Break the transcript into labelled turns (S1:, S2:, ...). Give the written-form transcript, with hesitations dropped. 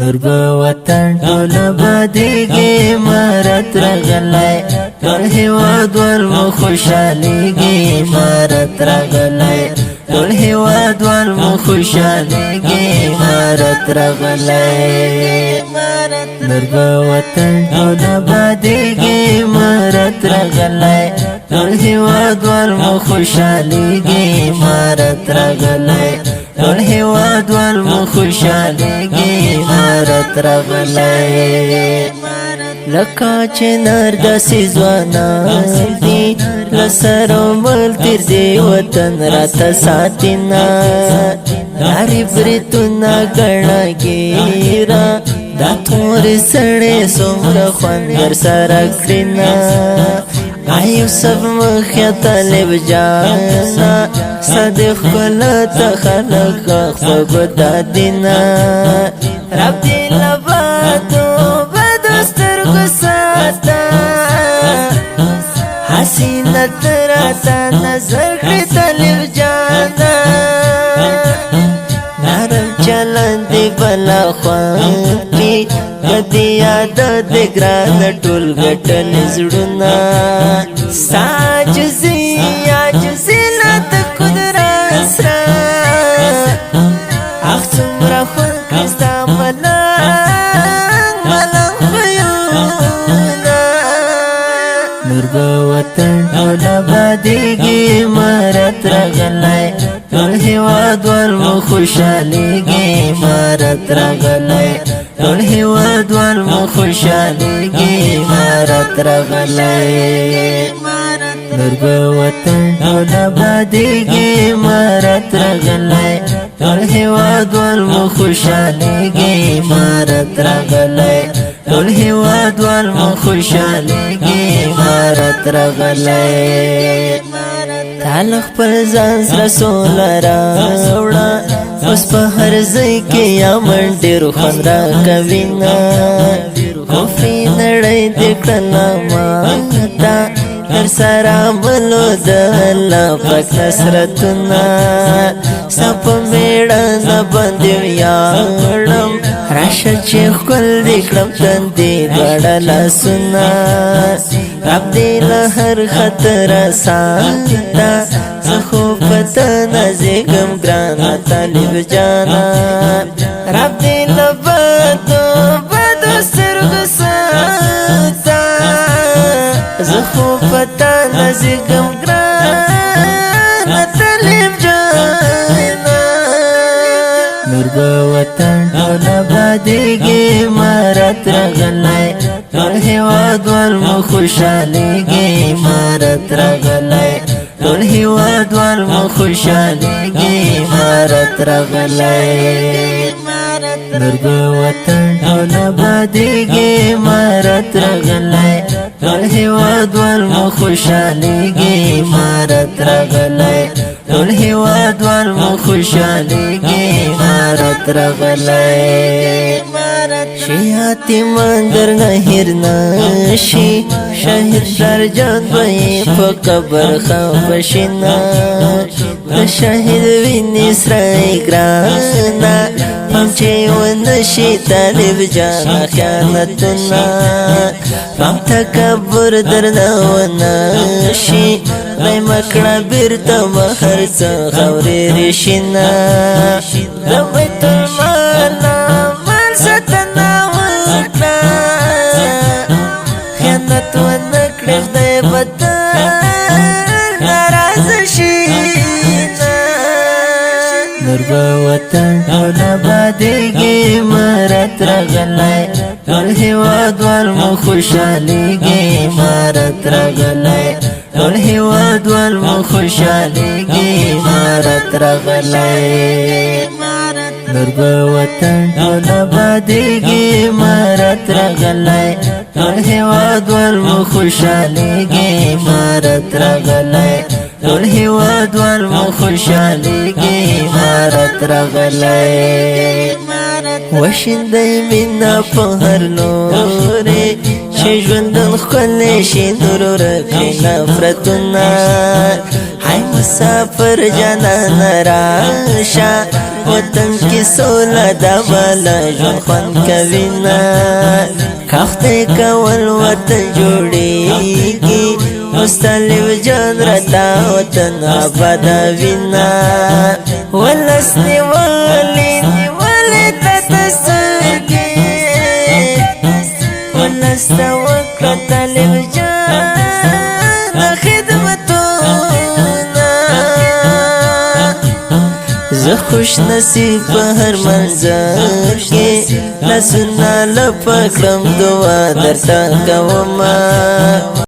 S1: نور وطن ټول بدیږي مرت راغلی ټول هیواد ولمو خوشحالیږي مرت راغلی ټول هیواد ولمو خوشحالیږي مرت راغلی نور وطن ټول بدیږي مرت راغلی ټول هیواد ولمو خوشحالیږي مرت راغلی ټول هیواد ولمو خوشحالیږي مرت راغلی لکه چې نر داسې ځوانان دي له سرو مل تیر دي وطن راته ساتینا لارې بریتونه ګڼه ګیره دا تورې سړې څومره خوند ورسره کړینا یوسف مخیا طالب جانا صدق کلتا خلق خفق دادینا رب دی لبادو بدستر گساتا حسینت راتا نظر کری طالب جانا نرم چلن دی بلا خوانتی کدی یاد دی گران ټول ګټل زړونه ساجزي عاجزي لات قدرت سره اخ څومره خوند کستا ملنګ خیونه نور وطن ټول بدیږي مرت راغلی ټول هیواد ولمو خوشحالیږي مرت راغلی ټول هیواد ولمو خوشحالیږي مرت راغلی نور وطن ټول بدیږي مرت راغلی ټول هیواد ولمو خوشحالیږي مرت راغلی ټول هیواد ولمو خوشحالیږي مرت راغلی تعال خپل ځان سره سوله راوړه اوس په هر ځای کې یا منډې روښان راکوینه کفري نړۍ دې کړله ماته در سره ملو د الله پاک نصرتونه ستا په مېړانه باندې ویاړم راشه چې ښکل دې کړم تندې دواړه لاسونه رب دې له هر خطره ساته زه خو په ته نازېږم ګرانه طالب جانا رب دې له بدو سترګو ساته زه خو په ته نازېږم ګرانه طالب جانا نور وطن ټول بدیږي مرت راغلی ټول هیواد ولمو خوشحالیږي مرت راغلی ټول هیواد ولمو خوشحالیږي مرت راغلی نور وطن ټول بدیږي مرت راغلی ټول هیواد ولمو خوشحالیږي مرت راغلی ټول هیواد ولمو خوشحالیږي مرت راغلی شیاتی مندر نهیر نشي شهید در جان بایی په قبر خفشینا د شهید ویني سره ګرانا هم چې ونشي طالب جانا خیانتونه هم تکبر درنه ونشي رای مکړه بیرته مهر څه خاورې ریشینا د بیت المال مال ستنه وکړه خیانت ونه کړې خدای به تل ناراضه شي نور وطن ټول بدیږي مرت راغلی ټول هیواد ولمو خوشحالیږي مرت راغلی ټول هیواد ولمو خوشحالیږي مرت راغلی نور وطن ټول بدیږي مرت راغلی ټول هیواد ولمو خوشحالیږي مرت راغلی ټول هیواد ولمو خوشحالیږي مرت راغلی وشیندی مینا په هر لورې چې ژوندون ښکلی شي نور ورکړي نفرتونه ای مسافر جانان راشا وطن کی سولا دا والا ژوند خوند کوي نه کاخته کول وطن جوړیږي مستلو جان رتا وطن آبادوي نه ولسنی ولی تتسرګي ولسته وکړه طالب جان خدمتونه زه خوش نصیب په هر منظر کې لاسونه لپکړم دعا درته کومه